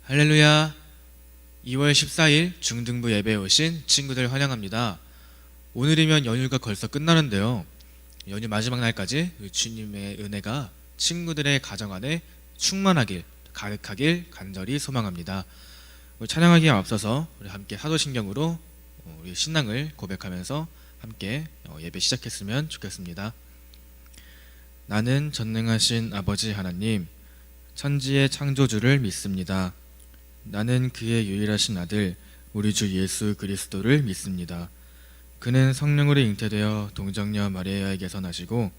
할렐루야. 2월 14일 중등부 예배에 오신 친구들 환영합니다. 오늘이면 연휴가 벌써 끝나는데요. 연휴 마지막 날까지 주님의 은혜가 친구들의 가정 안에 충만하길, 가득하길 간절히 소망합니다. 찬양하기에 앞서서 우리 함께 사도신경으로 우리 신앙을 고백하면서 함께 예배 시작했으면 좋겠습니다. 나는 전능하신 아버지 하나님, 천지의 창조주를 믿습니다. 나는 그의 유일하신 아들 우리 주 예수 그리스도를 믿습니다. 그는 성령으로 잉태되어 동정녀 마리아에게서 나시고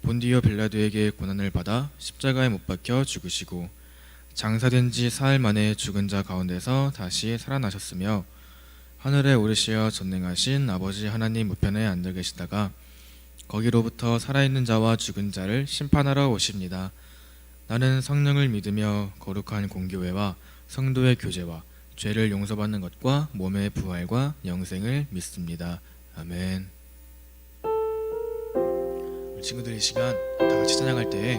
본디오 빌라도에게 고난을 받아 십자가에 못 박혀 죽으시고 장사된 지 사흘 만에 죽은 자 가운데서 다시 살아나셨으며 하늘에 오르시어 전능하신 아버지 하나님 우편에 앉아 계시다가 거기로부터 살아있는 자와 죽은 자를 심판하러 오십니다. 나는 성령을 믿으며 거룩한 공교회와 성도의 교제와 죄를 용서받는 것과 몸의 부활과 영생을 믿습니다. 아멘. 우리 친구들 이 시간 다 같이 찬양할 때에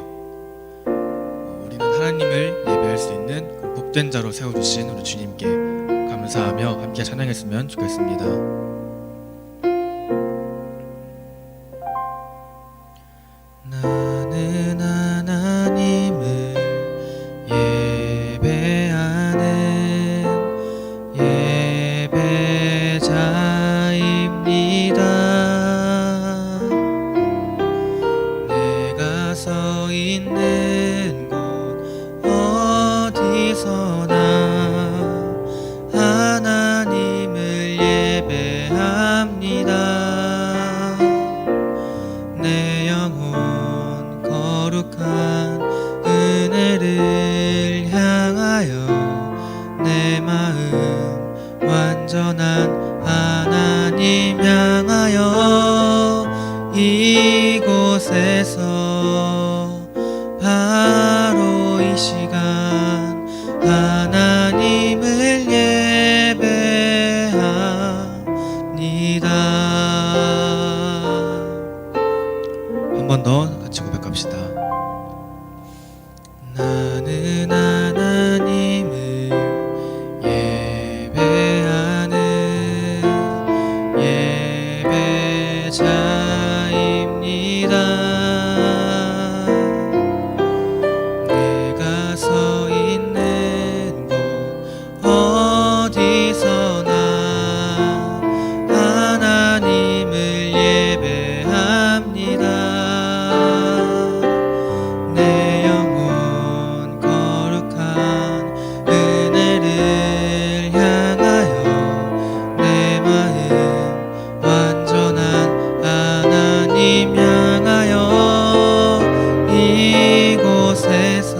우리는 하나님을 예배할 수 있는 그 복된 자로 세워주신 우리 주님께 감사하며 함께 찬양했으면 좋겠습니다. 나는 하나님을 예배하는 예배자입니다. 내가 서 있는 곳 어디서나 하나님을 예배합니다. 내 영혼 거룩한 은혜를 향하여 내 마음 완전한 하나님 향하여 이곳에서 바로 이 시간 하나님을 예배합니다. 한 번 더 같이 고백합시다. 나는 하나님을 예배하는 예배자입니다. 내가 서 있는 곳 어디서나 하나님을 예배합니다. 내 영혼 거룩한 은혜를 향하여 내 마음 완전한 하나님 향하여 이곳에서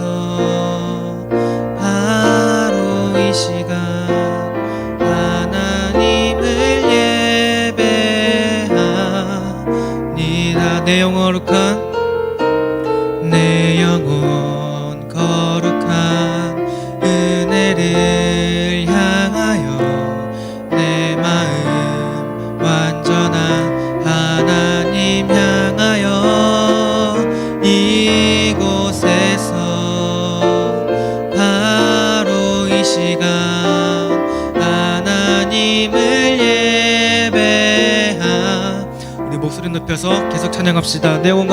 바로 이 시간 하나님을 예배합니다. 내 영혼 거룩한 은혜를 향하여 내 마음 완전한 하나님 향하여 이곳에서 바로 이 시간 하나님을 예배함. 우리 목소리 높여서 계속 찬양합시다. 내 영혼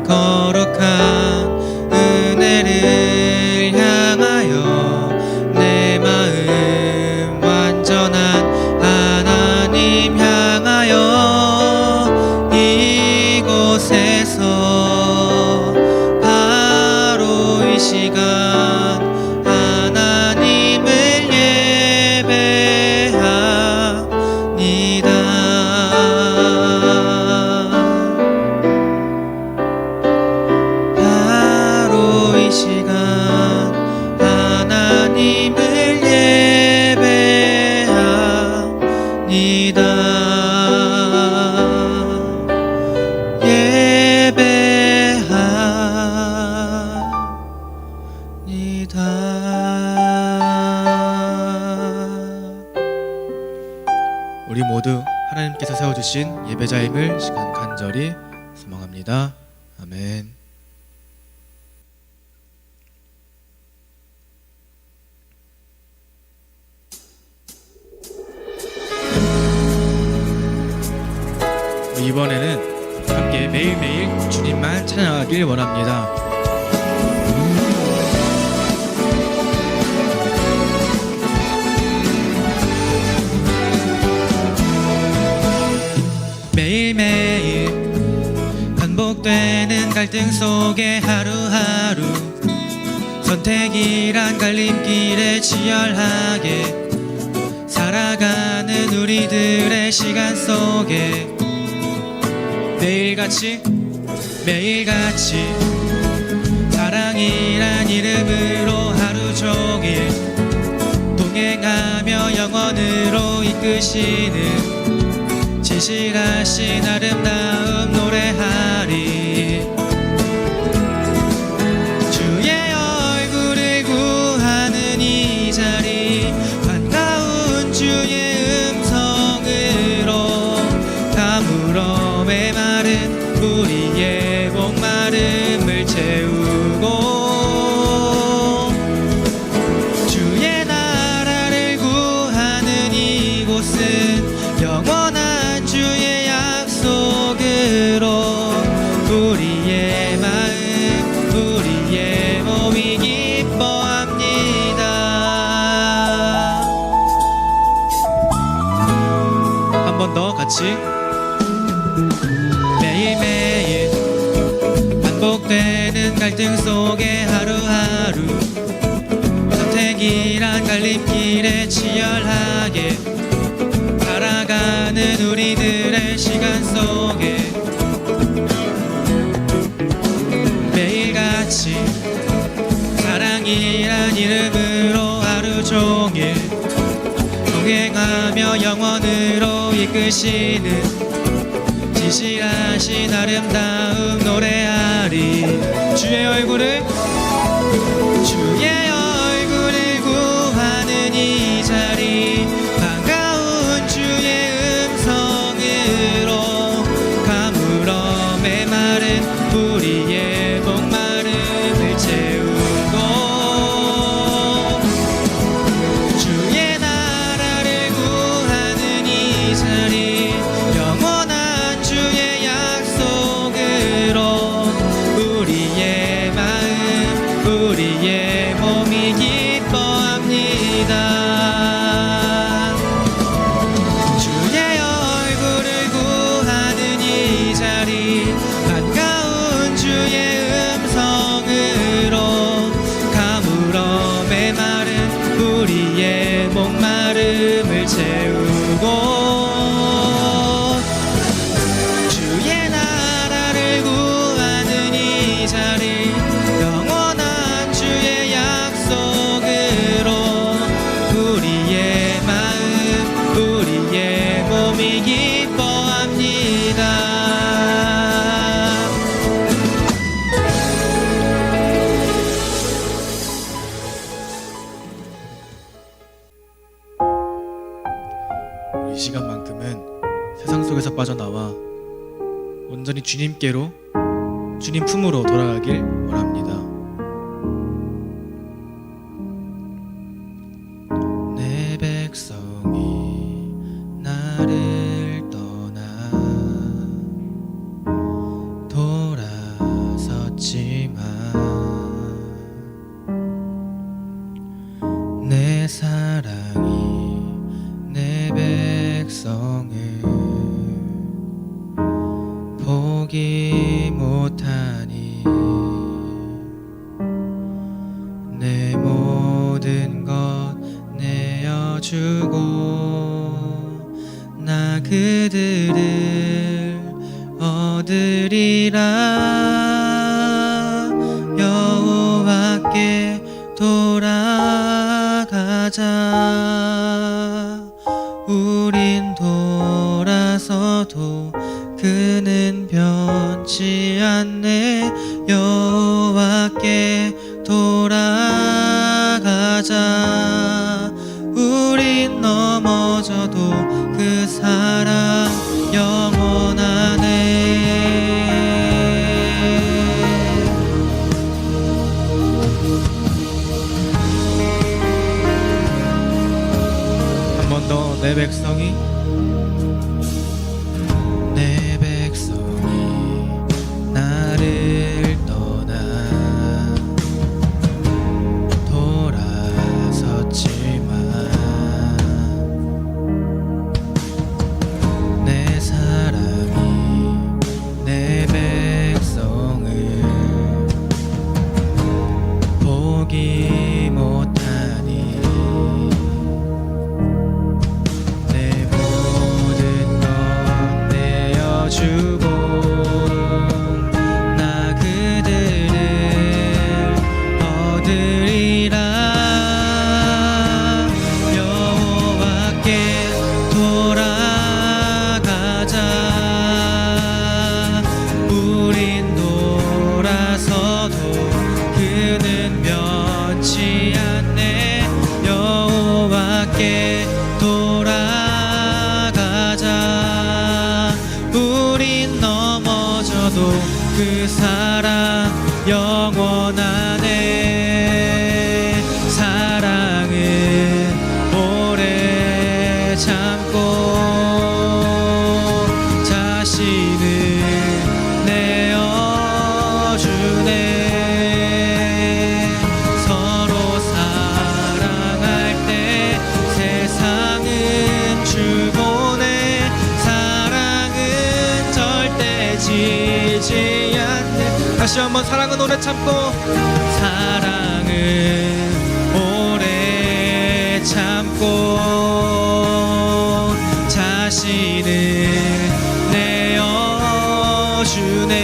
거룩한 은혜를 향하여 내 마음 완전한 하나님 향하여 이곳에서 바로 이 시간 하나님을 예배합니다. 이 시간 하나님을 예배합니다. 예배합니다. 우리 모두 하나님께서 세워주신 예배자임을 시간 간절히 소망합니다. 아멘. 이번에는 함께 매일매일 주님만 찬양하길 원합니다. 매일매일 반복되는 갈등 속에 하루하루 선택이란 갈림길에 치열하게 살아가는 우리들의 시간 속에 매일같이 사랑이란 이름으로 하루 종일 동행하며 영원으로 이끄시는 진실하신 아름다움 노래하리. 주의 얼굴을 구하는 이 자리 반가운 주의 음성으로 가물어 메마른 우리의 목마름을 채우고 주의 나라를 구하는 이곳은 영원한 주의 약속으로 우리의 마음 우리의 몸이 기뻐합니다. 한 번 더 같이. 매일매일 반복되는 갈등 속에 하루하루 선택이란 갈림길에 치열하게 살아가는 우리들의 시간 속에 매일같이 사랑이란 이름으로 하루 종일 동행하며 영원으로 이끄시는 진실하신 아름다움 노래하리. 주의 얼굴을 구하는 이 자리 반가운 주의 음성으로 가물어 메마른 우리의 목마름을 채우고 주의 나라를 구하는 이 자리 영원한 주의 약속으로 우리의 마음 우리의 몸이 기뻐합니다. 주의 얼굴을 구하는 이 자리 반가운 주의 음성으로 가물어 메마른 우리의 목마름을 채우고 주의 나라를 구하는 이 자리 영원한 주의 약속으로 우리의 마음 우리의 몸이 기뻐합니다. 이 시간만큼은 세상 속에서 빠져나와 온전히 주님께로 주님 품으로 돌아가길 원합니다. 내 백성이 나를 떠나 돌아섰지만 내 사랑이 내 백성을 포기 못하니 내 모든 것 내어주고 나 그들을 얻으리라. 여호와께 돌아가자. 우린 돌아서도 그는 변치 않네. 여호와께 돌아가자. 우린 넘어져도 그 사랑 영원하네. 한 번 더. 내 백성이 내 백성이 드리라. 여호와께 돌아가자. 우린 돌아서도 그는 변치 않네. 여호와께 돌아가자. 우린 넘어져도 그 사랑 영원하네. 사랑은 오래 참고 자신을 내어주네. 서로 사랑할 때 세상은 주보네. 사랑은 절대 지지 않네. 다시 한번 사랑은 오래 참고 사랑은 오래 참고 자신을 내어주네.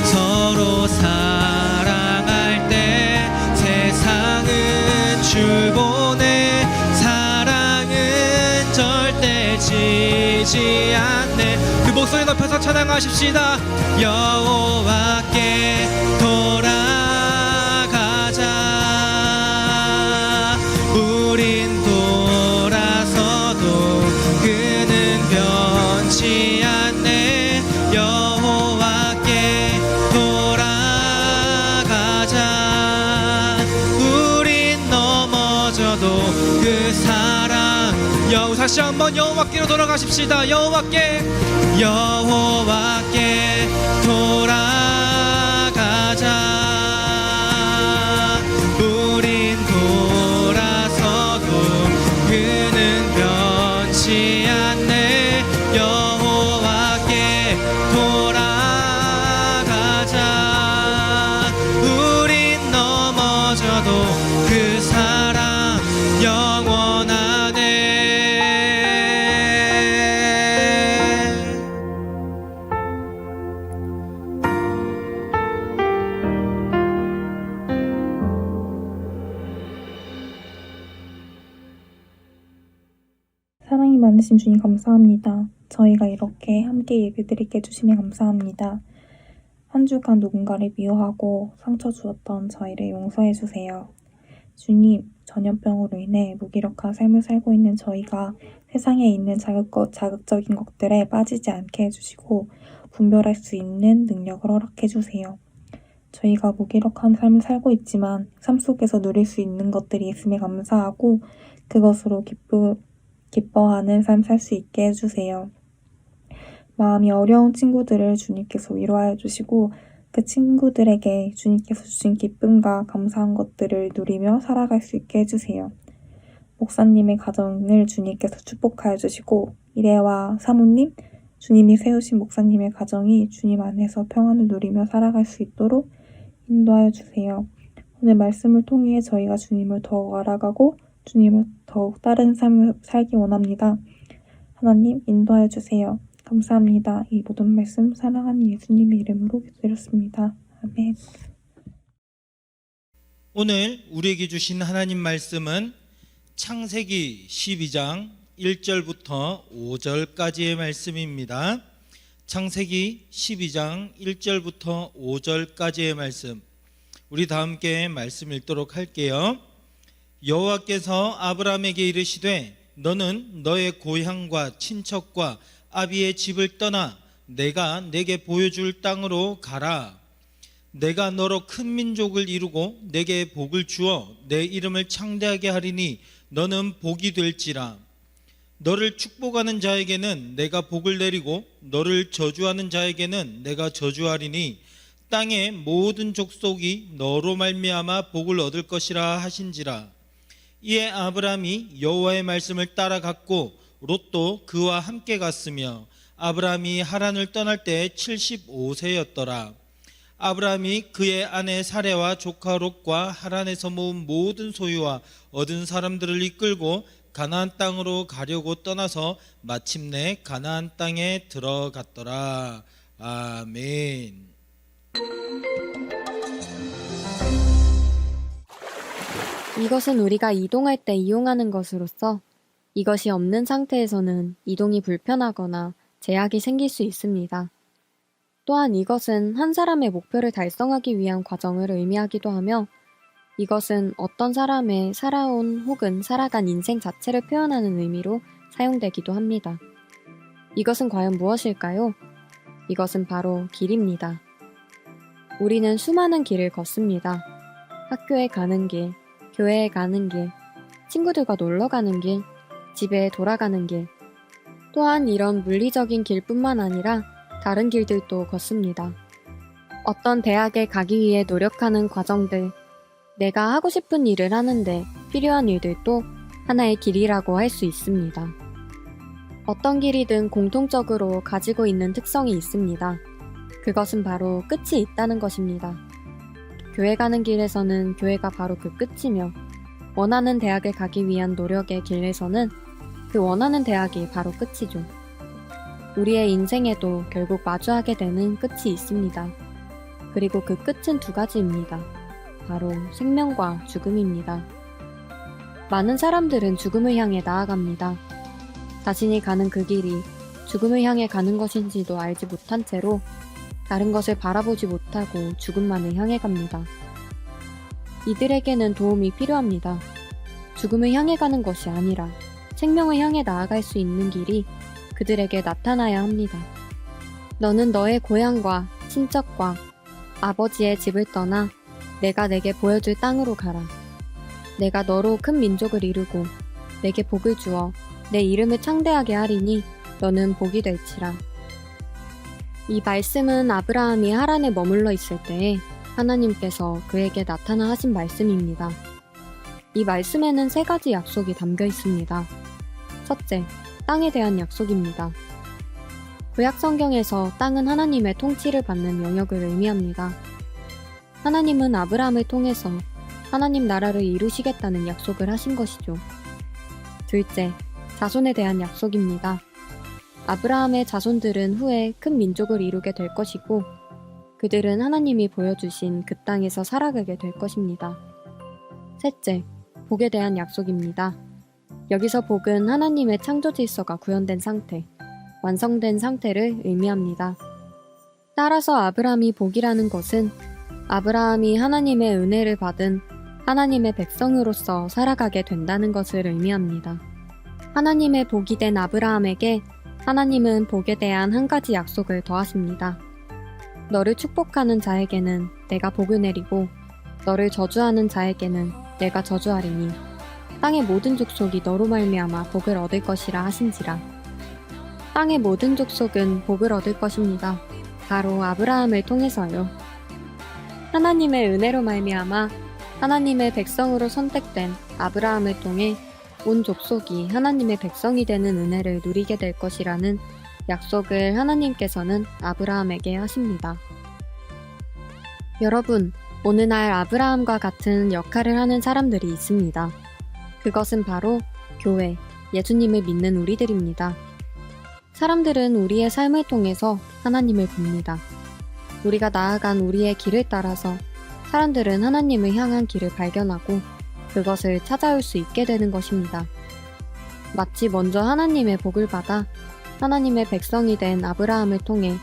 서로 사랑할 때 세상은 주보네. 사랑은 절대 지지 않네. 그 목소리 높여서 찬양하십시다. 여호와께 돌아가자. 우린 돌아서도 그는 변치 않네. 여호와께 돌아가자. 우린 넘어져도 그 사랑 다시 한번 여호와께로 돌아가십시다. 여호와께 돌아가자. 우린 돌아서도 그는 변치 않네. 여호와께 돌아가자. 우린 넘어져도 그 사랑 영원하네. 사랑이 많으신 주님 감사합니다. 저희가 이렇게 함께 예배드리게 해주시면 감사합니다. 한 주간 누군가를 미워하고 상처 주었던 저희를 용서해 주세요. 주님, 전염병으로 인해 무기력한 삶을 살고 있는 저희가 세상에 있는 자극적인 것들에 빠지지 않게 해주시고 분별할 수 있는 능력을 허락해 주세요. 저희가 무기력한 삶을 살고 있지만 삶 속에서 누릴 수 있는 것들이 있음에 감사하고 그것으로 기뻐하는 삶 살 수 있게 해주세요. 마음이 어려운 친구들을 주님께서 위로하여 주시고 그 친구들에게 주님께서 주신 기쁨과 감사한 것들을 누리며 살아갈 수 있게 해주세요. 목사님의 가정을 주님께서 축복하여 주시고 이래와 사모님, 주님이 세우신 목사님의 가정이 주님 안에서 평안을 누리며 살아갈 수 있도록 인도하여 주세요. 오늘 말씀을 통해 저희가 주님을 더욱 알아가고 주님을 더욱 따르는 삶을 살기 원합니다. 하나님 인도하여 주세요. 감사합니다. 이 모든 말씀 사랑하는 예수님의 이름으로 기도드렸습니다. 아멘. 오늘 우리에게 주신 하나님 말씀은 창세기 12장 1절부터 5절까지의 말씀입니다. 창세기 12장 1절부터 5절까지의 말씀, 우리 다 함께 말씀 읽도록 할게요. 여호와께서 아브라함에게 이르시되 너는 너의 고향과 친척과 아비의 집을 떠나 내가 내게 보여줄 땅으로 가라. 내가 너로 큰 민족을 이루고 내게 복을 주어 내 이름을 창대하게 하리니 너는 복이 될지라. 너를 축복하는 자에게는 내가 복을 내리고 너를 저주하는 자에게는 내가 저주하리니 땅의 모든 족속이 너로 말미암아 복을 얻을 것이라 하신지라. 이에 아브라함이 여호와의 말씀을 따라갔고 롯도 그와 함께 갔으며 아브라함이 하란을 떠날 때 75세였더라. 아브라함이 그의 아내 사레와 조카 롯과 하란에서 모은 모든 소유와 얻은 사람들을 이끌고 가나안 땅으로 가려고 떠나서 마침내 가나안 땅에 들어갔더라. 아멘. 이것은 우리가 이동할 때 이용하는 것으로서 이것이 없는 상태에서는 이동이 불편하거나 제약이 생길 수 있습니다. 또한 이것은 한 사람의 목표를 달성하기 위한 과정을 의미하기도 하며 이것은 어떤 사람의 살아온 혹은 살아간 인생 자체를 표현하는 의미로 사용되기도 합니다. 이것은 과연 무엇일까요? 이것은 바로 길입니다. 우리는 수많은 길을 걷습니다. 학교에 가는 길, 교회에 가는 길, 친구들과 놀러 가는 길, 집에 돌아가는 길, 또한 이런 물리적인 길뿐만 아니라 다른 길들도 걷습니다. 어떤 대학에 가기 위해 노력하는 과정들, 내가 하고 싶은 일을 하는데 필요한 일들도 하나의 길이라고 할 수 있습니다. 어떤 길이든 공통적으로 가지고 있는 특성이 있습니다. 그것은 바로 끝이 있다는 것입니다. 교회 가는 길에서는 교회가 바로 그 끝이며 원하는 대학에 가기 위한 노력의 길에서는 그 원하는 대학이 바로 끝이죠. 우리의 인생에도 결국 마주하게 되는 끝이 있습니다. 그리고 그 끝은 두 가지입니다. 바로 생명과 죽음입니다. 많은 사람들은 죽음을 향해 나아갑니다. 자신이 가는 그 길이 죽음을 향해 가는 것인지도 알지 못한 채로 다른 것을 바라보지 못하고 죽음만을 향해 갑니다. 이들에게는 도움이 필요합니다. 죽음을 향해 가는 것이 아니라 생명을 향해 나아갈 수 있는 길이 그들에게 나타나야 합니다. 너는 너의 고향과 친척과 아버지의 집을 떠나 내가 내게 보여줄 땅으로 가라. 내가 너로 큰 민족을 이루고 내게 복을 주어 내 이름을 창대하게 하리니 너는 복이 될지라. 이 말씀은 아브라함이 하란에 머물러 있을 때에 하나님께서 그에게 나타나 하신 말씀입니다. 이 말씀에는 세 가지 약속이 담겨 있습니다. 첫째, 땅에 대한 약속입니다. 구약 성경에서 땅은 하나님의 통치를 받는 영역을 의미합니다. 하나님은 아브라함을 통해서 하나님 나라를 이루시겠다는 약속을 하신 것이죠. 둘째, 자손에 대한 약속입니다. 아브라함의 자손들은 후에 큰 민족을 이루게 될 것이고 그들은 하나님이 보여주신 그 땅에서 살아가게 될 것입니다. 셋째, 복에 대한 약속입니다. 여기서 복은 하나님의 창조 질서가 구현된 상태, 완성된 상태를 의미합니다. 따라서 아브라함이 복이라는 것은 아브라함이 하나님의 은혜를 받은 하나님의 백성으로서 살아가게 된다는 것을 의미합니다. 하나님의 복이 된 아브라함에게 하나님은 복에 대한 한 가지 약속을 더하십니다. 너를 축복하는 자에게는 내가 복을 내리고 너를 저주하는 자에게는 내가 저주하리니 땅의 모든 족속이 너로 말미암아 복을 얻을 것이라 하신지라. 땅의 모든 족속은 복을 얻을 것입니다. 바로 아브라함을 통해서요. 하나님의 은혜로 말미암아 하나님의 백성으로 선택된 아브라함을 통해 온 족속이 하나님의 백성이 되는 은혜를 누리게 될 것이라는 약속을 하나님께서는 아브라함에게 하십니다. 여러분, 오늘날 아브라함과 같은 역할을 하는 사람들이 있습니다. 그것은 바로 교회, 예수님을 믿는 우리들입니다. 사람들은 우리의 삶을 통해서 하나님을 봅니다. 우리가 나아간 우리의 길을 따라서 사람들은 하나님을 향한 길을 발견하고 그것을 찾아올 수 있게 되는 것입니다. 마치 먼저 하나님의 복을 받아 하나님의 백성이 된 아브라함을 통해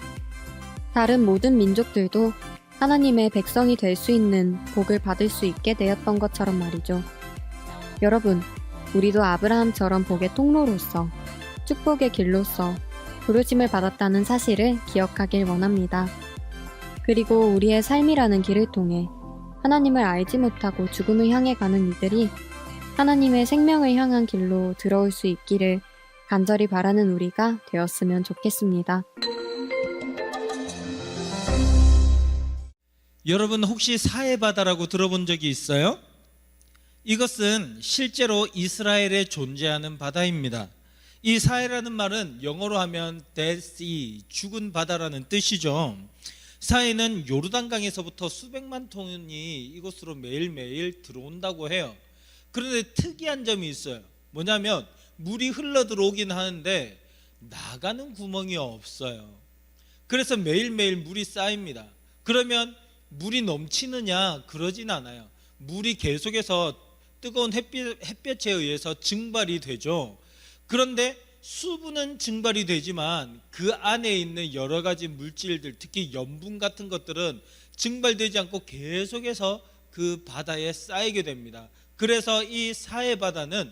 다른 모든 민족들도 하나님의 백성이 될 수 있는 복을 받을 수 있게 되었던 것처럼 말이죠. 여러분, 우리도 아브라함처럼 복의 통로로서 축복의 길로서 부르심을 받았다는 사실을 기억하길 원합니다. 그리고 우리의 삶이라는 길을 통해 하나님을 알지 못하고 죽음을 향해 가는 이들이 하나님의 생명을 향한 길로 들어올 수 있기를 간절히 바라는 우리가 되었으면 좋겠습니다. 여러분 혹시 사해바다라고 들어본 적이 있어요? 이것은 실제로 이스라엘에 존재하는 바다입니다. 이 사해라는 말은 영어로 하면 Dead Sea, 죽은 바다라는 뜻이죠. 사해는 요르단강에서부터 수백만 톤이 이곳으로 매일매일 들어온다고 해요. 그런데 특이한 점이 있어요. 뭐냐면 물이 흘러 들어오긴 하는데 나가는 구멍이 없어요. 그래서 매일매일 물이 쌓입니다. 그러면 물이 넘치느냐? 그러진 않아요. 물이 계속해서 뜨거운 햇볕에 의해서 증발이 되죠. 그런데 수분은 증발이 되지만 그 안에 있는 여러 가지 물질들, 특히 염분 같은 것들은 증발되지 않고 계속해서 그 바다에 쌓이게 됩니다. 그래서 이 사해 바다는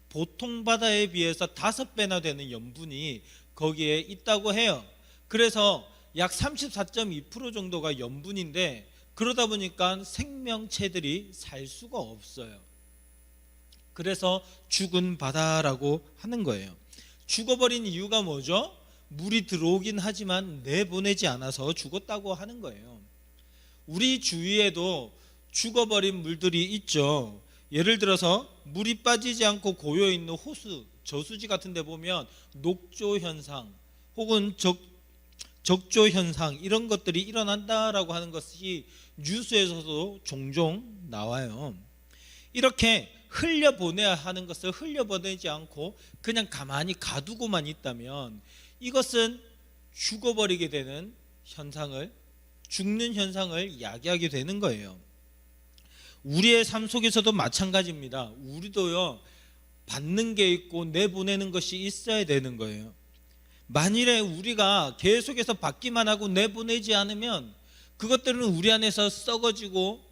보통 바다에 비해서 5배나 되는 염분이 거기에 있다고 해요. 그래서 약 34.2% 정도가 염분인데, 그러다 보니까 생명체들이 살 수가 없어요. 그래서 죽은 바다라고 하는 거예요. 죽어버린 이유가 뭐죠? 물이 들어오긴 하지만 내보내지 않아서 죽었다고 하는 거예요. 우리 주위에도 죽어버린 물들이 있죠. 예를 들어서 물이 빠지지 않고 고여있는 호수, 저수지 같은 데 보면 녹조 현상 혹은 적조 현상, 이런 것들이 일어난다라고 하는 것이 뉴스에서도 종종 나와요. 이렇게 흘려보내야 하는 것을 흘려보내지 않고 그냥 가만히 가두고만 있다면 이것은 죽어버리게 되는 현상을, 죽는 현상을 야기하게 되는 거예요. 우리의 삶 속에서도 마찬가지입니다. 우리도요, 받는 게 있고 내보내는 것이 있어야 되는 거예요. 만일에 우리가 계속해서 받기만 하고 내보내지 않으면 그것들은 우리 안에서 썩어지고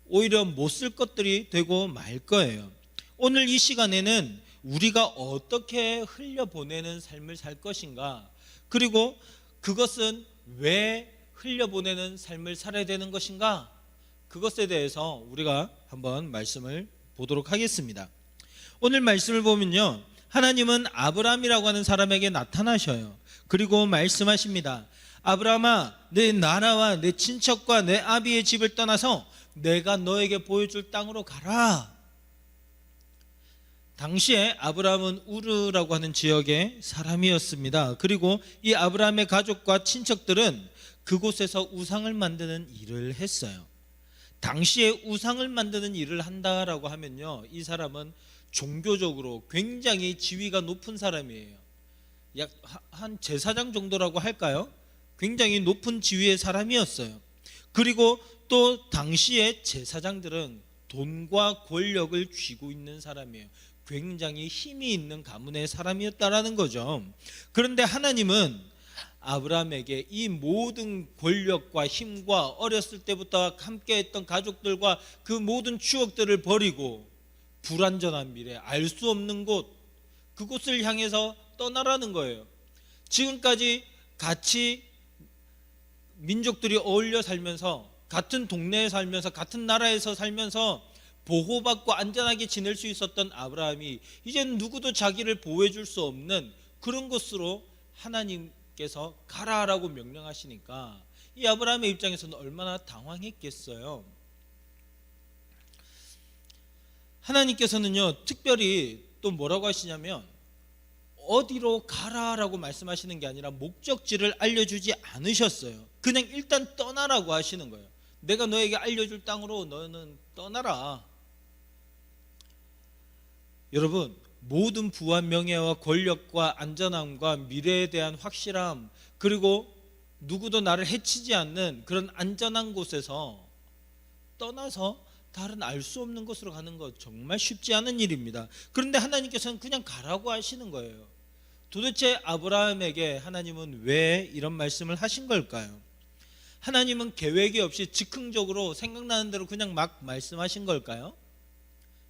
오히려 못 쓸 것들이 되고 말 거예요. 오늘 이 시간에는 우리가 어떻게 흘려보내는 삶을 살 것인가, 그리고 그것은 왜 흘려보내는 삶을 살아야 되는 것인가, 그것에 대해서 우리가 한번 말씀을 보도록 하겠습니다. 오늘 말씀을 보면요, 하나님은 아브라함이라고 하는 사람에게 나타나셔요. 그리고 말씀하십니다. 아브라함아, 내 나라와 내 친척과 내 아비의 집을 떠나서 내가 너에게 보여줄 땅으로 가라. 당시에 아브라함은 우르라고 하는 지역의 사람이었습니다. 그리고 이 아브라함의 가족과 친척들은 그곳에서 우상을 만드는 일을 했어요. 당시에 우상을 만드는 일을 한다라고 하면요, 이 사람은 종교적으로 굉장히 지위가 높은 사람이에요. 약 한 제사장 정도라고 할까요? 굉장히 높은 지위의 사람이었어요. 그리고 또 당시에 제사장들은 돈과 권력을 쥐고 있는 사람이에요. 굉장히 힘이 있는 가문의 사람이었다라는 거죠. 그런데 하나님은 아브라함에게 이 모든 권력과 힘과 어렸을 때부터 함께했던 가족들과 그 모든 추억들을 버리고 불완전한 미래, 알 수 없는 곳, 그곳을 향해서 떠나라는 거예요. 지금까지 같이 민족들이 어울려 살면서, 같은 동네에 살면서, 같은 나라에서 살면서 보호받고 안전하게 지낼 수 있었던 아브라함이 이제는 누구도 자기를 보호해 줄 수 없는 그런 곳으로 하나님께서 가라라고 명령하시니까 이 아브라함의 입장에서는 얼마나 당황했겠어요. 하나님께서는요, 특별히 또 뭐라고 하시냐면 어디로 가라라고 말씀하시는 게 아니라 목적지를 알려주지 않으셨어요. 그냥 일단 떠나라고 하시는 거예요. 내가 너에게 알려줄 땅으로 너는 떠나라. 여러분, 모든 부와 명예와 권력과 안전함과 미래에 대한 확실함, 그리고 누구도 나를 해치지 않는 그런 안전한 곳에서 떠나서 다른 알 수 없는 곳으로 가는 것 정말 쉽지 않은 일입니다. 그런데 하나님께서는 그냥 가라고 하시는 거예요. 도대체 아브라함에게 하나님은 왜 이런 말씀을 하신 걸까요? 하나님은 계획이 없이 즉흥적으로 생각나는 대로 그냥 막 말씀하신 걸까요?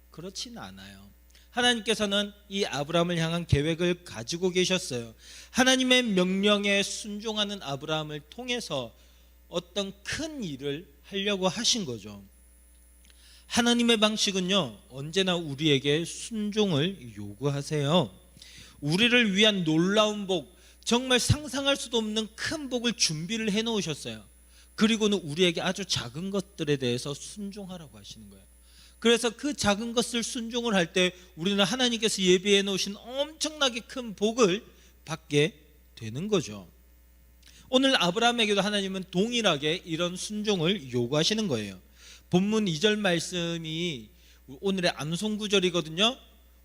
그렇지는 않아요. 하나님께서는 이 아브라함을 향한 계획을 가지고 계셨어요. 하나님의 명령에 순종하는 아브라함을 통해서 어떤 큰 일을 하려고 하신 거죠. 하나님의 방식은요, 언제나 우리에게 순종을 요구하세요. 우리를 위한 놀라운 복, 정말 상상할 수도 없는 큰 복을 준비를 해 놓으셨어요. 그리고는 우리에게 아주 작은 것들에 대해서 순종하라고 하시는 거예요. 그래서 그 작은 것을 순종을 할 때 우리는 하나님께서 예비해 놓으신 엄청나게 큰 복을 받게 되는 거죠. 오늘 아브라함에게도 하나님은 동일하게 이런 순종을 요구하시는 거예요. 본문 2절 말씀이 오늘의 암송 구절이거든요.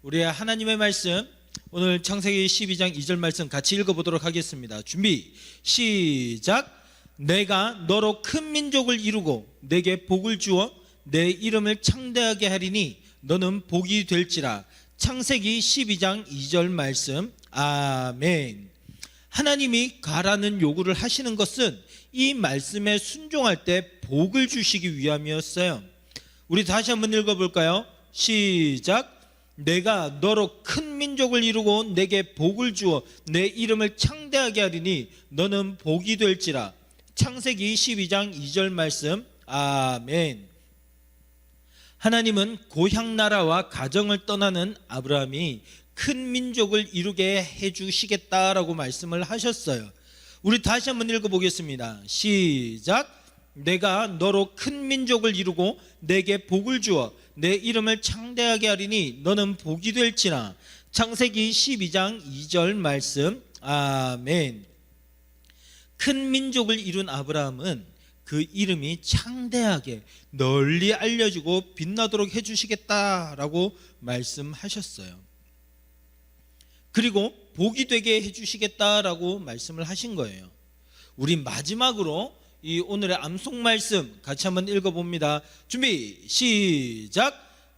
우리 하나님의 말씀, 오늘 창세기 12장 2절 말씀 같이 읽어보도록 하겠습니다. 준비, 시작. 내가 너로 큰 민족을 이루고 내게 복을 주어 내 이름을 창대하게 하리니 너는 복이 될지라. 창세기 12장 2절 말씀. 아멘. 하나님이 가라는 요구를 하시는 것은 이 말씀에 순종할 때 복을 주시기 위함이었어요. 우리 다시 한번 읽어볼까요? 시작. 내가 너로 큰 민족을 이루고 내게 복을 주어 내 이름을 창대하게 하리니 너는 복이 될지라. 창세기 12장 2절 말씀. 아멘. 하나님은 고향 나라와 가정을 떠나는 아브라함이 큰 민족을 이루게 해주시겠다라고 말씀을 하셨어요. 우리 다시 한번 읽어보겠습니다. 시작. 내가 너로 큰 민족을 이루고 내게 복을 주어 내 이름을 창대하게 하리니 너는 복이 될지라. 창세기 12장 2절 말씀. 아멘. 큰 민족을 이룬 아브라함은 그 이름이 창대하게 널리 알려지고 빛나도록 해주시겠다라고 말씀하셨어요. 그리고 복이 되게 해주시겠다라고 말씀을 하신 거예요. 우리 마지막으로 이 오늘의 암송 말씀 같이 한번 읽어봅니다. 준비 시작.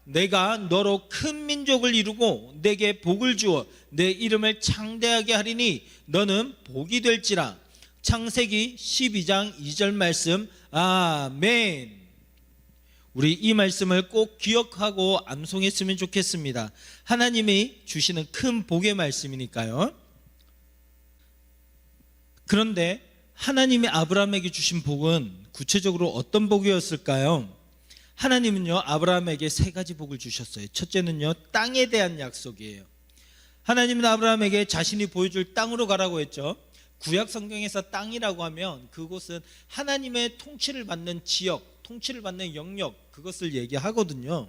내가 너로 큰 민족을 이루고 내게 복을 주어 내 이름을 창대하게 하리니 너는 복이 될지라. 창세기 12장 2절 말씀. 아멘. 우리 이 말씀을 꼭 기억하고 암송했으면 좋겠습니다. 하나님이 주시는 큰 복의 말씀이니까요. 그런데 하나님이 아브라함에게 주신 복은 구체적으로 어떤 복이었을까요? 하나님은요, 아브라함에게 세 가지 복을 주셨어요. 첫째는요, 땅에 대한 약속이에요. 하나님은 아브라함에게 자신이 보여줄 땅으로 가라고 했죠. 구약 성경에서 땅이라고 하면 그곳은 하나님의 통치를 받는 지역, 통치를 받는 영역, 그것을 얘기하거든요.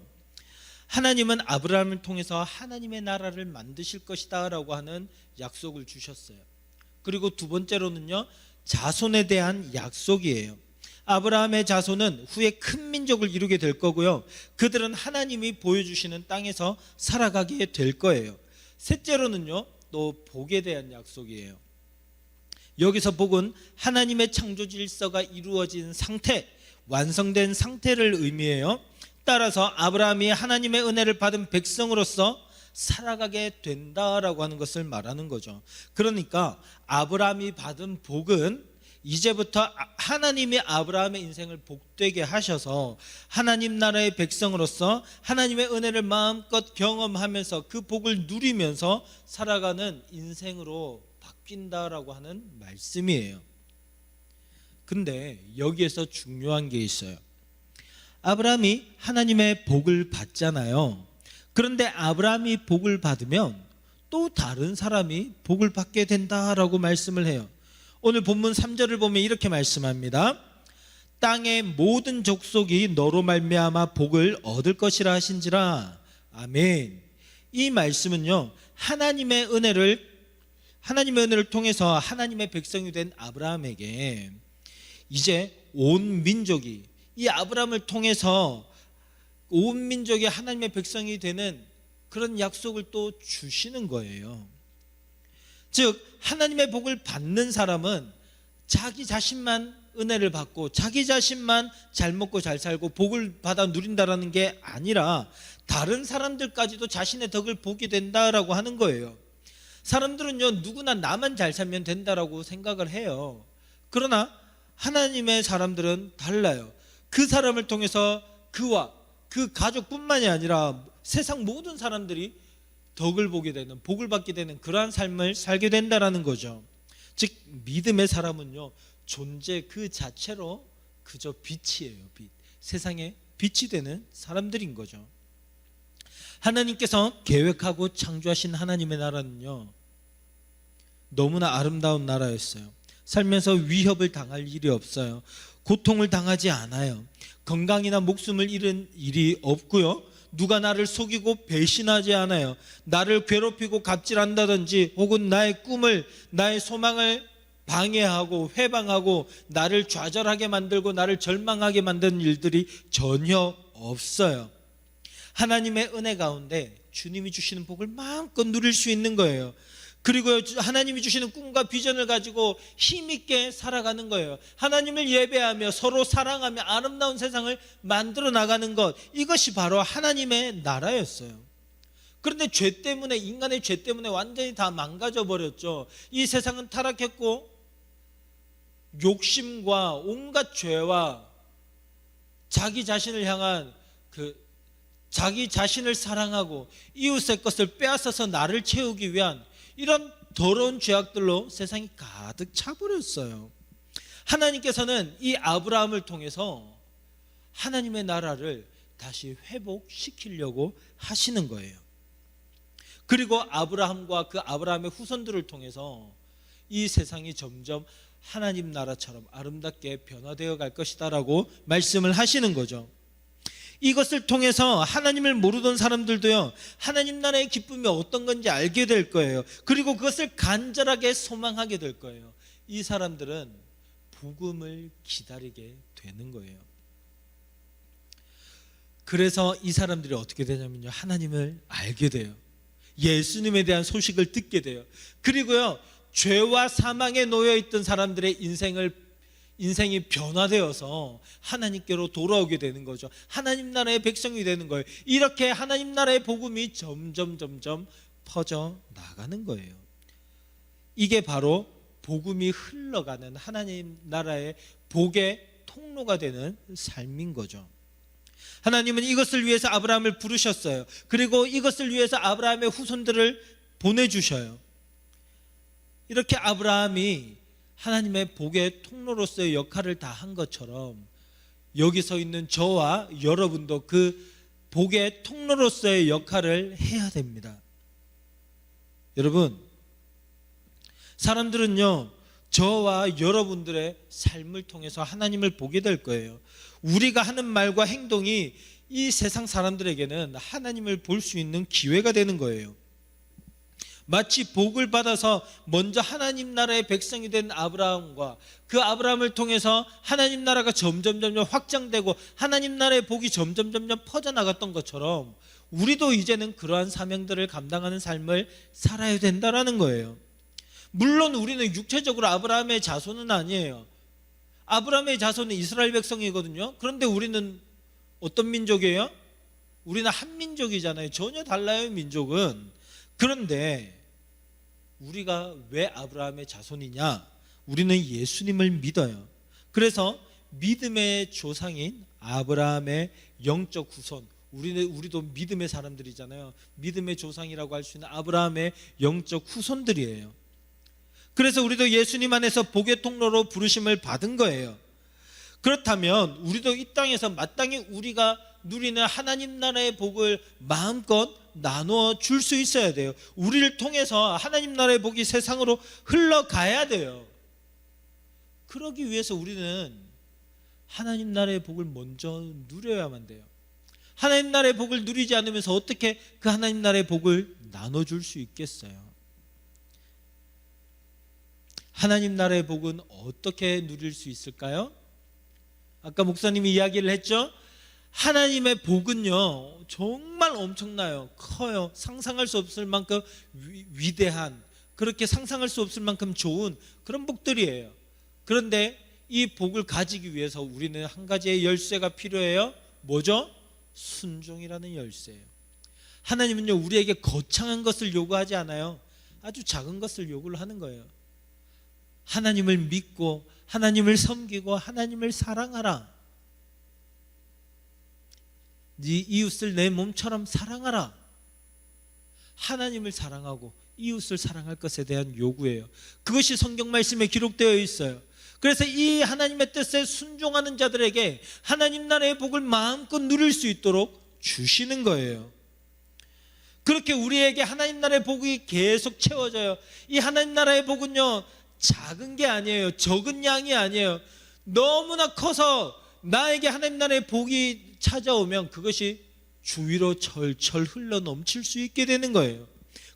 하나님은 아브라함을 통해서 하나님의 나라를 만드실 것이다 라고 하는 약속을 주셨어요. 그리고 두 번째로는요, 자손에 대한 약속이에요. 아브라함의 자손은 후에 큰 민족을 이루게 될 거고요, 그들은 하나님이 보여주시는 땅에서 살아가게 될 거예요. 셋째로는요, 또 복에 대한 약속이에요. 여기서 복은 하나님의 창조 질서가 이루어진 상태, 완성된 상태를 의미해요. 따라서 아브라함이 하나님의 은혜를 받은 백성으로서 살아가게 된다라고 하는 것을 말하는 거죠. 그러니까 아브라함이 받은 복은 이제부터 하나님이 아브라함의 인생을 복되게 하셔서 하나님 나라의 백성으로서 하나님의 은혜를 마음껏 경험하면서 그 복을 누리면서 살아가는 인생으로 바뀐다라고 하는 말씀이에요. 근데 여기에서 중요한 게 있어요. 아브라함이 하나님의 복을 받잖아요. 그런데 아브라함이 복을 받으면 또 다른 사람이 복을 받게 된다라고 말씀을 해요. 오늘 본문 3절을 보면 이렇게 말씀합니다. 땅의 모든 족속이 너로 말미암아 복을 얻을 것이라 하신지라. 아멘. 이 말씀은요, 하나님의 은혜를 통해서 하나님의 백성이 된 아브라함에게 이제 온 민족이, 이 아브라함을 통해서 온 민족이 하나님의 백성이 되는 그런 약속을 또 주시는 거예요. 즉 하나님의 복을 받는 사람은 자기 자신만 은혜를 받고 자기 자신만 잘 먹고 잘 살고 복을 받아 누린다라는 게 아니라 다른 사람들까지도 자신의 덕을 보게 된다라고 하는 거예요. 사람들은요, 누구나 나만 잘 살면 된다라고 생각을 해요. 그러나 하나님의 사람들은 달라요. 그 사람을 통해서 그와 그 가족뿐만이 아니라 세상 모든 사람들이 덕을 보게 되는, 복을 받게 되는 그러한 삶을 살게 된다라는 거죠. 즉 믿음의 사람은요, 존재 그 자체로 그저 빛이에요. 빛. 세상에 빛이 되는 사람들인 거죠. 하나님께서 계획하고 창조하신 하나님의 나라는요, 너무나 아름다운 나라였어요. 살면서 위협을 당할 일이 없어요. 고통을 당하지 않아요. 건강이나 목숨을 잃은 일이 없고요, 누가 나를 속이고 배신하지 않아요. 나를 괴롭히고 갑질한다든지 혹은 나의 꿈을, 나의 소망을 방해하고 회방하고 나를 좌절하게 만들고 나를 절망하게 만드는 일들이 전혀 없어요. 하나님의 은혜 가운데 주님이 주시는 복을 마음껏 누릴 수 있는 거예요. 그리고 하나님이 주시는 꿈과 비전을 가지고 힘있게 살아가는 거예요. 하나님을 예배하며 서로 사랑하며 아름다운 세상을 만들어 나가는 것, 이것이 바로 하나님의 나라였어요. 그런데 죄 때문에, 인간의 죄 때문에 완전히 다 망가져 버렸죠. 이 세상은 타락했고 욕심과 온갖 죄와 자기 자신을 향한 자기 자신을 사랑하고 이웃의 것을 빼앗아서 나를 채우기 위한 이런 더러운 죄악들로 세상이 가득 차버렸어요. 하나님께서는 이 아브라함을 통해서 하나님의 나라를 다시 회복시키려고 하시는 거예요. 그리고 아브라함과 그 아브라함의 후손들을 통해서 이 세상이 점점 하나님 나라처럼 아름답게 변화되어 갈 것이다라고 말씀을 하시는 거죠. 이것을 통해서 하나님을 모르던 사람들도요, 하나님 나라의 기쁨이 어떤 건지 알게 될 거예요. 그리고 그것을 간절하게 소망하게 될 거예요. 이 사람들은 복음을 기다리게 되는 거예요. 그래서 이 사람들이 어떻게 되냐면요, 하나님을 알게 돼요. 예수님에 대한 소식을 듣게 돼요. 그리고요, 죄와 사망에 놓여 있던 사람들의 인생이 변화되어서 하나님께로 돌아오게 되는 거죠. 하나님 나라의 백성이 되는 거예요. 이렇게 하나님 나라의 복음이 점점 퍼져 나가는 거예요. 이게 바로 복음이 흘러가는 하나님 나라의 복의 통로가 되는 삶인 거죠. 하나님은 이것을 위해서 아브라함을 부르셨어요. 그리고 이것을 위해서 아브라함의 후손들을 보내주셔요. 이렇게 아브라함이 하나님의 복의 통로로서의 역할을 다 한 것처럼 여기 서 있는 저와 여러분도 그 복의 통로로서의 역할을 해야 됩니다. 여러분, 사람들은요, 저와 여러분들의 삶을 통해서 하나님을 보게 될 거예요. 우리가 하는 말과 행동이 이 세상 사람들에게는 하나님을 볼 수 있는 기회가 되는 거예요. 마치 복을 받아서 먼저 하나님 나라의 백성이 된 아브라함과 그 아브라함을 통해서 하나님 나라가 점점 확장되고 하나님 나라의 복이 점점 퍼져나갔던 것처럼 우리도 이제는 그러한 사명들을 감당하는 삶을 살아야 된다라는 거예요. 물론 우리는 육체적으로 아브라함의 자손은 아니에요. 아브라함의 자손은 이스라엘 백성이거든요. 그런데 우리는 어떤 민족이에요? 우리는 한민족이잖아요. 전혀 달라요, 민족은. 그런데 우리가 왜 아브라함의 자손이냐? 우리는 예수님을 믿어요. 그래서 믿음의 조상인 아브라함의 영적 후손, 우리도 믿음의 사람들이잖아요. 믿음의 조상이라고 할 수 있는 아브라함의 영적 후손들이에요. 그래서 우리도 예수님 안에서 복의 통로로 부르심을 받은 거예요. 그렇다면 우리도 이 땅에서 마땅히 우리가 누리는 하나님 나라의 복을 마음껏 나누어 줄 수 있어야 돼요. 우리를 통해서 하나님 나라의 복이 세상으로 흘러가야 돼요. 그러기 위해서 우리는 하나님 나라의 복을 먼저 누려야만 돼요. 하나님 나라의 복을 누리지 않으면서 어떻게 그 하나님 나라의 복을 나눠줄 수 있겠어요? 하나님 나라의 복은 어떻게 누릴 수 있을까요? 아까 목사님이 이야기를 했죠? 하나님의 복은요, 정말 엄청나요. 커요. 상상할 수 없을 만큼 위대한, 그렇게 상상할 수 없을 만큼 좋은 그런 복들이에요. 그런데 이 복을 가지기 위해서 우리는 한 가지의 열쇠가 필요해요. 뭐죠? 순종이라는 열쇠예요. 하나님은요, 우리에게 거창한 것을 요구하지 않아요. 아주 작은 것을 요구를 하는 거예요. 하나님을 믿고 하나님을 섬기고 하나님을 사랑하라. 네 이웃을 내 몸처럼 사랑하라. 하나님을 사랑하고 이웃을 사랑할 것에 대한 요구예요. 그것이 성경 말씀에 기록되어 있어요. 그래서 이 하나님의 뜻에 순종하는 자들에게 하나님 나라의 복을 마음껏 누릴 수 있도록 주시는 거예요. 그렇게 우리에게 하나님 나라의 복이 계속 채워져요. 이 하나님 나라의 복은요, 작은 게 아니에요. 적은 양이 아니에요. 너무나 커서 나에게 하나님 나라의 복이 찾아오면 그것이 주위로 철철 흘러 넘칠 수 있게 되는 거예요.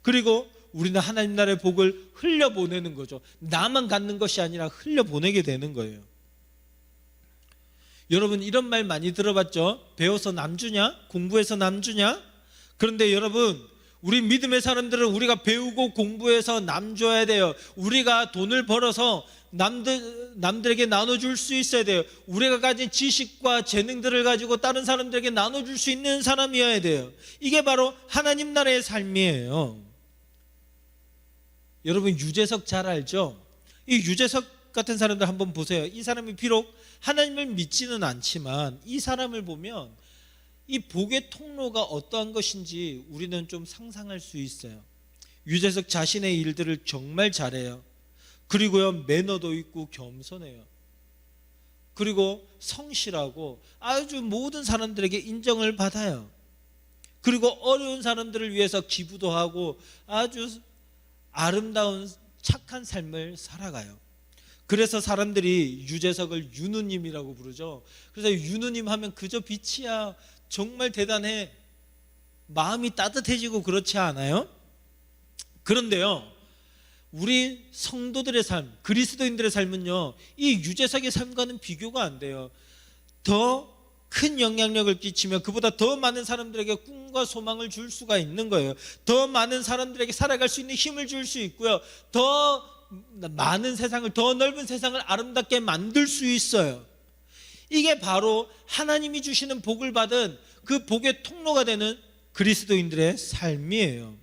그리고 우리는 하나님 나라의 복을 흘려보내는 거죠. 나만 갖는 것이 아니라 흘려보내게 되는 거예요. 여러분, 이런 말 많이 들어봤죠? 배워서 남 주냐? 공부해서 남 주냐? 그런데 여러분, 우리 믿음의 사람들은 우리가 배우고 공부해서 남 줘야 돼요. 우리가 돈을 벌어서 남들에게 나눠줄 수 있어야 돼요. 우리가 가진 지식과 재능들을 가지고 다른 사람들에게 나눠줄 수 있는 사람이어야 돼요. 이게 바로 하나님 나라의 삶이에요. 여러분 유재석 잘 알죠? 이 유재석 같은 사람들 한번 보세요. 이 사람이 비록 하나님을 믿지는 않지만 이 사람을 보면 이 복의 통로가 어떠한 것인지 우리는 좀 상상할 수 있어요. 유재석 자신의 일들을 정말 잘해요. 그리고요 매너도 있고 겸손해요. 그리고 성실하고 아주 모든 사람들에게 인정을 받아요. 그리고 어려운 사람들을 위해서 기부도 하고 아주 아름다운 착한 삶을 살아가요. 그래서 사람들이 유재석을 윤우님이라고 부르죠. 그래서 윤우님 하면 그저 빛이야. 정말 대단해. 마음이 따뜻해지고 그렇지 않아요? 그런데요, 우리 성도들의 삶, 그리스도인들의 삶은요, 이 유재석의 삶과는 비교가 안 돼요. 더 큰 영향력을 끼치며 그보다 더 많은 사람들에게 꿈과 소망을 줄 수가 있는 거예요. 더 많은 사람들에게 살아갈 수 있는 힘을 줄 수 있고요. 더 많은 세상을, 더 넓은 세상을 아름답게 만들 수 있어요. 이게 바로 하나님이 주시는 복을 받은 그 복의 통로가 되는 그리스도인들의 삶이에요.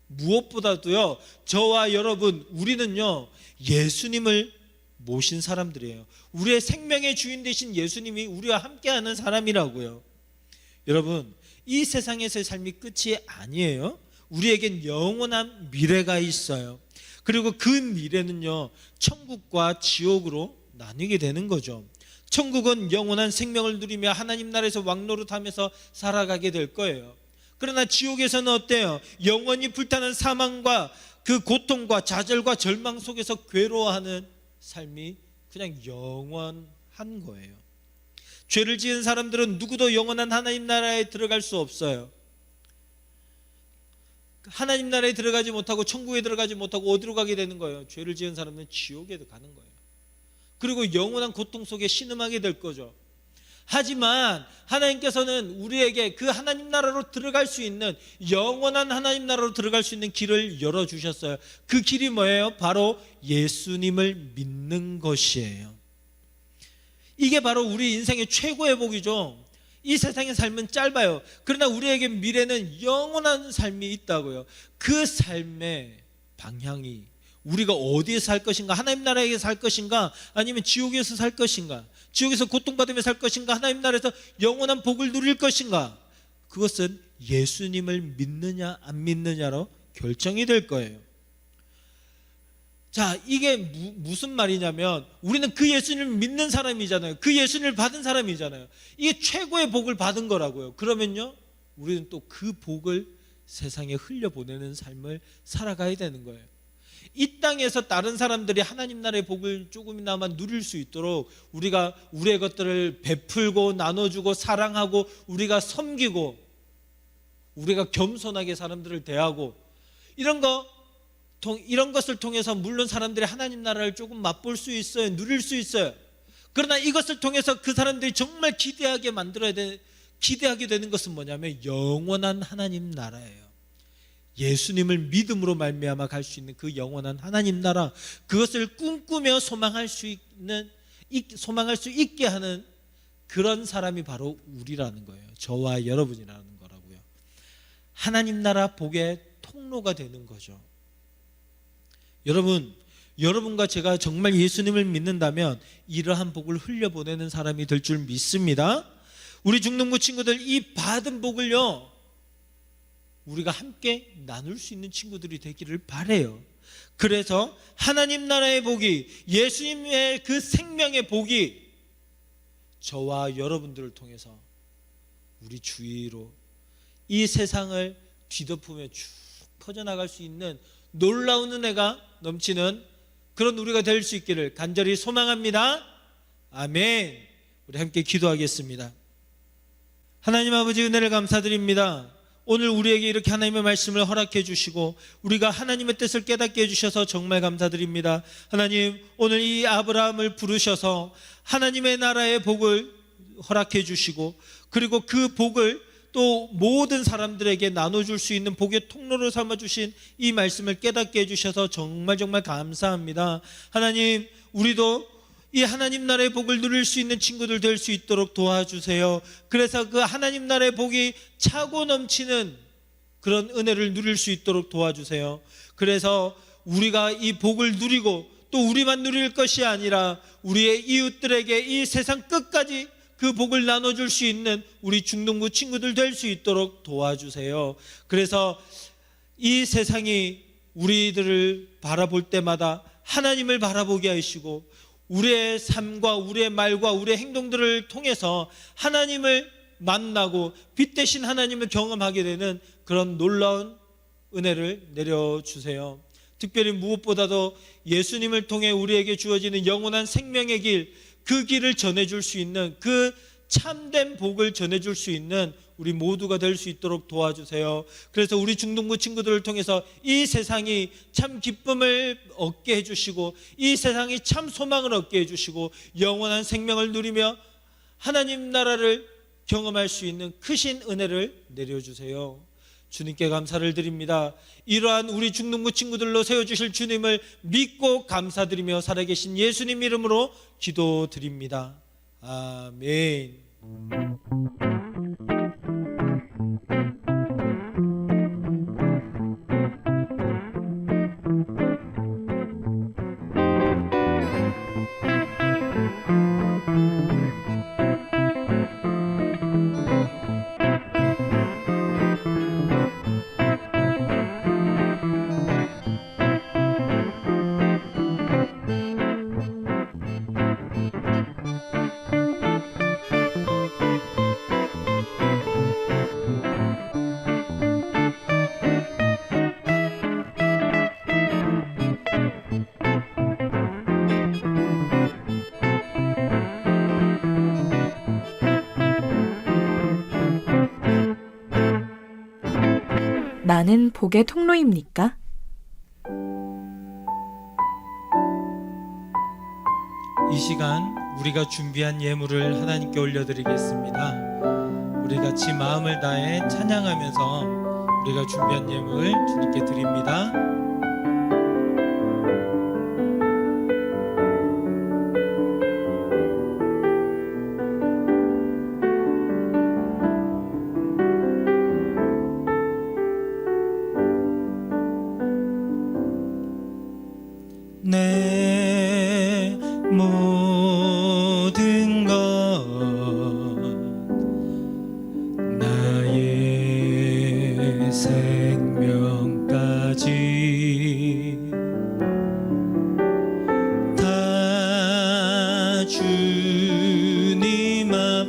무엇보다도요, 저와 여러분, 우리는요, 예수님을 모신 사람들이에요. 우리의 생명의 주인 되신 예수님이 우리와 함께하는 사람이라고요. 여러분, 이 세상에서의 삶이 끝이 아니에요. 우리에겐 영원한 미래가 있어요. 그리고 그 미래는요, 천국과 지옥으로 나뉘게 되는 거죠. 천국은 영원한 생명을 누리며 하나님 나라에서 왕노릇하면서 살아가게 될 거예요. 그러나 지옥에서는 어때요? 영원히 불타는 사망과 그 고통과 좌절과 절망 속에서 괴로워하는 삶이 그냥 영원한 거예요. 죄를 지은 사람들은 누구도 영원한 하나님 나라에 들어갈 수 없어요. 하나님 나라에 들어가지 못하고 천국에 들어가지 못하고 어디로 가게 되는 거예요? 죄를 지은 사람은 지옥에 가는 거예요. 그리고 영원한 고통 속에 신음하게 될 거죠. 하지만 하나님께서는 우리에게 그 하나님 나라로 들어갈 수 있는, 영원한 하나님 나라로 들어갈 수 있는 길을 열어주셨어요. 그 길이 뭐예요? 바로 예수님을 믿는 것이에요. 이게 바로 우리 인생의 최고의 복이죠. 이 세상의 삶은 짧아요. 그러나 우리에게 미래는 영원한 삶이 있다고요. 그 삶의 방향이, 우리가 어디에 살 것인가, 하나님 나라에 살 것인가, 아니면 지옥에서 살 것인가, 지옥에서 고통받으며 살 것인가, 하나님 나라에서 영원한 복을 누릴 것인가, 그것은 예수님을 믿느냐 안 믿느냐로 결정이 될 거예요. 자, 이게 무슨 말이냐면 우리는 그 예수님을 믿는 사람이잖아요. 그 예수님을 받은 사람이잖아요. 이게 최고의 복을 받은 거라고요. 그러면요, 우리는 또 그 복을 세상에 흘려보내는 삶을 살아가야 되는 거예요. 이 땅에서 다른 사람들이 하나님 나라의 복을 조금이나마 누릴 수 있도록 우리가 우리의 것들을 베풀고 나눠주고 사랑하고 우리가 섬기고 우리가 겸손하게 사람들을 대하고 이런 것을 통해서 물론 사람들이 하나님 나라를 조금 맛볼 수 있어요. 누릴 수 있어요. 그러나 이것을 통해서 그 사람들이 정말 기대하게 되는 것은 뭐냐면 영원한 하나님 나라예요. 예수님을 믿음으로 말미암아 갈 수 있는 그 영원한 하나님 나라, 그것을 꿈꾸며 소망할 수 있게 하는 그런 사람이 바로 우리라는 거예요. 저와 여러분이라는 거라고요. 하나님 나라 복의 통로가 되는 거죠. 여러분과 제가 정말 예수님을 믿는다면 이러한 복을 흘려보내는 사람이 될 줄 믿습니다. 우리 중등부 친구들, 이 받은 복을요, 우리가 함께 나눌 수 있는 친구들이 되기를 바라요. 그래서 하나님 나라의 복이, 예수님의 그 생명의 복이 저와 여러분들을 통해서 우리 주위로 이 세상을 뒤덮으며 쭉 퍼져나갈 수 있는 놀라운 은혜가 넘치는 그런 우리가 될 수 있기를 간절히 소망합니다. 아멘. 우리 함께 기도하겠습니다. 하나님 아버지, 은혜를 감사드립니다. 오늘 우리에게 이렇게 하나님의 말씀을 허락해 주시고 우리가 하나님의 뜻을 깨닫게 해주셔서 정말 감사드립니다. 하나님, 오늘 이 아브라함을 부르셔서 하나님의 나라의 복을 허락해 주시고 그리고 그 복을 또 또 모든 사람들에게 나눠줄 수 있는 복의 통로로 삼아주신 이 말씀을 깨닫게 해주셔서 정말 감사합니다. 하나님, 우리도 이 하나님 나라의 복을 누릴 수 있는 친구들 될 수 있도록 도와주세요. 그래서 그 하나님 나라의 복이 차고 넘치는 그런 은혜를 누릴 수 있도록 도와주세요. 그래서 우리가 이 복을 누리고 또 우리만 누릴 것이 아니라 우리의 이웃들에게 이 세상 끝까지 그 복을 나눠줄 수 있는 우리 중동부 친구들 될 수 있도록 도와주세요. 그래서 이 세상이 우리들을 바라볼 때마다 하나님을 바라보게 하시고 우리의 삶과 우리의 말과 우리의 행동들을 통해서 하나님을 만나고 빛 대신 하나님을 경험하게 되는 그런 놀라운 은혜를 내려주세요. 특별히 무엇보다도 예수님을 통해 우리에게 주어지는 영원한 생명의 길, 그 길을 전해줄 수 있는, 그 참된 복을 전해줄 수 있는 우리 모두가 될 수 있도록 도와주세요. 그래서 우리 중동부 친구들을 통해서 이 세상이 참 기쁨을 얻게 해주시고 이 세상이 참 소망을 얻게 해주시고 영원한 생명을 누리며 하나님 나라를 경험할 수 있는 크신 은혜를 내려주세요. 주님께 감사를 드립니다. 이러한 우리 중동부 친구들로 세워주실 주님을 믿고 감사드리며 살아계신 예수님 이름으로 기도드립니다. 아멘. 나는 복의 통로입니까? 이 시간 우리가 준비한 예물을 하나님께 올려드리겠습니다. 우리 같이 마음을 다해 찬양하면서 우리가 준비한 예물 주님께 드립니다. 내 모든 것 나의 생명까지 다 주님 앞에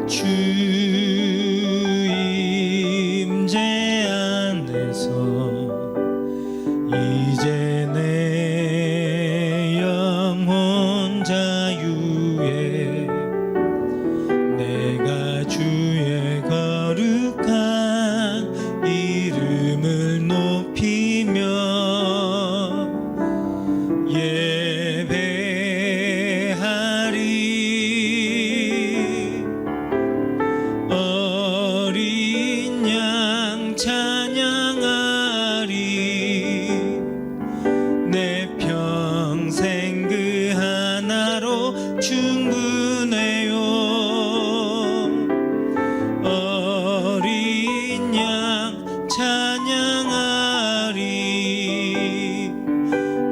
주 임재 안에서 이제 내 영혼 자유에 내가 주의 거룩한 이름을 높이며 어린 양 찬양하리 내 평생 그 하나로 충분해요. 어린 양 찬양하리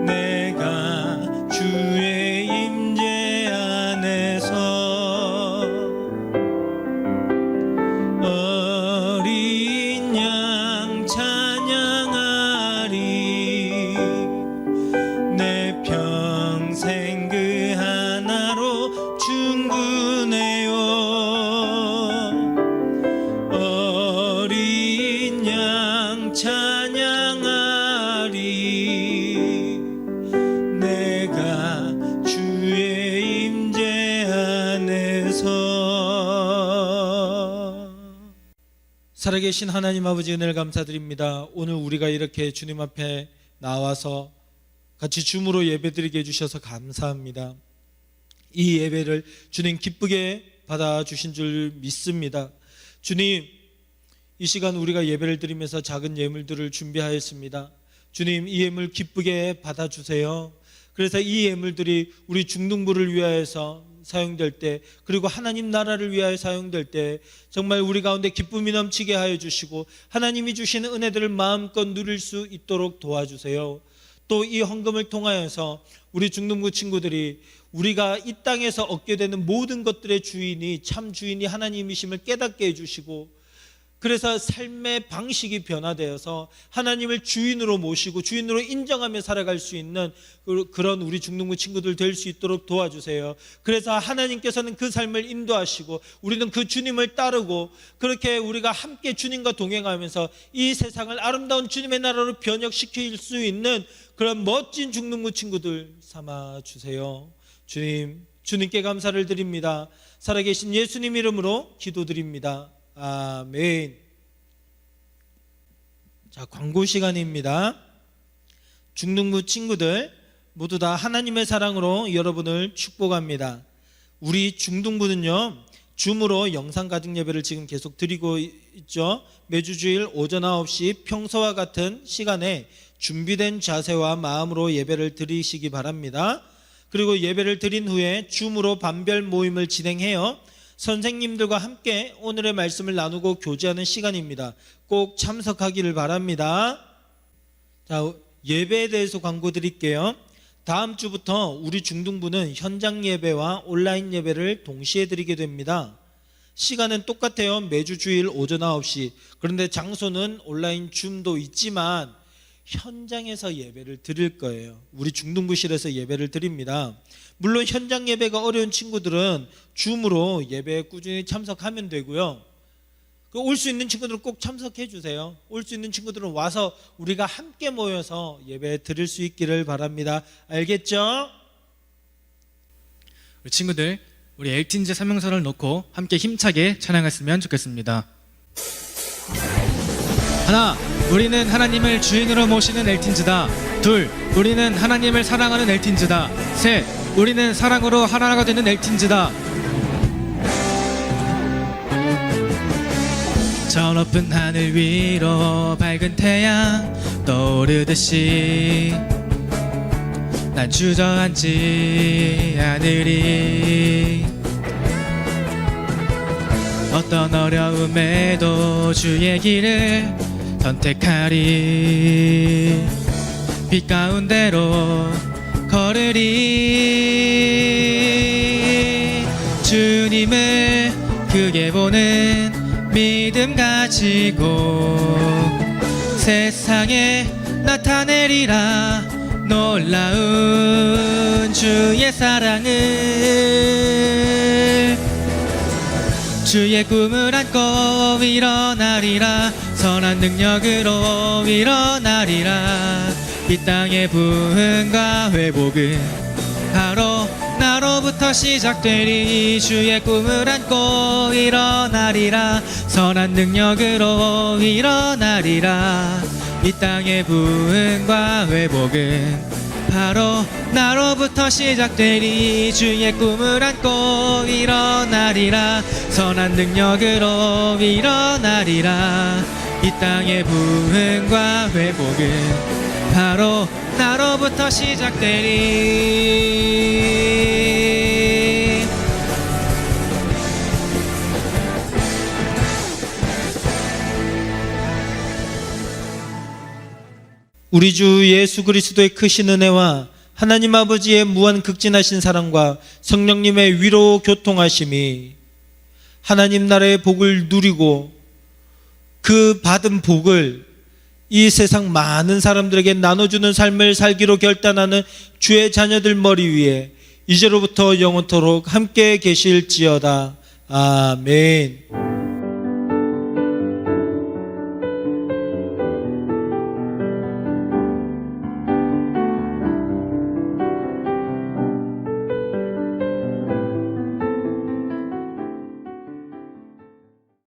내가 주의 임재 안에서 어린 양 찬양하리 내 평생 그 하나로 충분해요. 어린 양 찬양하리 내가 주의 임재 안에서 살아계신 하나님 아버지 은혜를 감사드립니다. 오늘 우리가 이렇게 주님 앞에 나와서 같이 줌으로 예배드리게 해주셔서 감사합니다. 이 예배를 주님 기쁘게 받아주신 줄 믿습니다. 주님, 이 시간 우리가 예배를 드리면서 작은 예물들을 준비하였습니다. 주님, 이 예물 기쁘게 받아주세요. 그래서 이 예물들이 우리 중등부를 위하여서 사용될 때, 그리고 하나님 나라를 위하여 사용될 때 정말 우리 가운데 기쁨이 넘치게 하여 주시고 하나님이 주시는 은혜들을 마음껏 누릴 수 있도록 도와주세요. 또 이 헌금을 통하여서 우리 중등부 친구들이 우리가 이 땅에서 얻게 되는 모든 것들의 주인이 참 주인이 하나님이심을 깨닫게 해주시고, 그래서 삶의 방식이 변화되어서 하나님을 주인으로 모시고 주인으로 인정하며 살아갈 수 있는 그런 우리 중등부 친구들 될 수 있도록 도와주세요. 그래서 하나님께서는 그 삶을 인도하시고 우리는 그 주님을 따르고, 그렇게 우리가 함께 주님과 동행하면서 이 세상을 아름다운 주님의 나라로 변혁시킬 수 있는 그런 멋진 중등부 친구들 삼아주세요. 주님, 주님께 감사를 드립니다. 살아계신 예수님 이름으로 기도드립니다. 아멘. 자, 광고 시간입니다. 중등부 친구들 모두 다 하나님의 사랑으로 여러분을 축복합니다. 우리 중등부는요, 줌으로 영상 가정 예배를 지금 계속 드리고 있죠. 매주 주일 오전 9시 평소와 같은 시간에 준비된 자세와 마음으로 예배를 드리시기 바랍니다. 그리고 예배를 드린 후에 줌으로 반별 모임을 진행해요. 선생님들과 함께 오늘의 말씀을 나누고 교제하는 시간입니다. 꼭 참석하기를 바랍니다. 자, 예배에 대해서 광고 드릴게요. 다음 주부터 우리 중등부는 현장 예배와 온라인 예배를 동시에 드리게 됩니다. 시간은 똑같아요. 매주 주일 오전 9시. 그런데 장소는 온라인 줌도 있지만 현장에서 예배를 드릴 거예요. 우리 중등부실에서 예배를 드립니다. 물론 현장 예배가 어려운 친구들은 줌으로 예배에 꾸준히 참석하면 되고요. 올 수 있는 친구들은 꼭 참석해 주세요. 올 수 있는 친구들은 와서 우리가 함께 모여서 예배 드릴 수 있기를 바랍니다. 알겠죠? 우리 친구들, 우리 엘틴즈 사명서를 놓고 함께 힘차게 찬양했으면 좋겠습니다. 하나, 우리는 하나님을 주인으로 모시는 엘틴즈다. 둘, 우리는 하나님을 사랑하는 엘틴즈다. 셋, 우리는 사랑으로 하나가 되는 엘틴즈다. 저 높은 하늘 위로 밝은 태양 떠오르듯이 난 주저앉지 않으리. 어떤 어려움에도 주의 길을 선택하리. 빛 가운데로 걸으리. 주님을 크게 보는 믿음 가지고 세상에 나타내리라. 놀라운 주의 사랑을. 주의 꿈을 안고 일어나리라. 선한 능력으로 일어나리라. 이 땅의 부흥과 회복은 바로 나로부터 시작되리. 주의 꿈을 안고 일어나리라. 선한 능력으로 일어나리라. 이 땅의 부흥과 회복은 바로 나로부터 시작되리. 주의 꿈을 안고 일어나리라. 선한 능력으로 일어나리라. 이 땅의 부흥과 회복은 바로 나로부터 시작되리. 우리 주 예수 그리스도의 크신 은혜와 하나님 아버지의 무한 극진하신 사랑과 성령님의 위로 교통하심이 하나님 나라의 복을 누리고 그 받은 복을 이 세상 많은 사람들에게 나눠주는 삶을 살기로 결단하는 주의 자녀들 머리 위에 이제로부터 영원토록 함께 계실지어다. 아멘.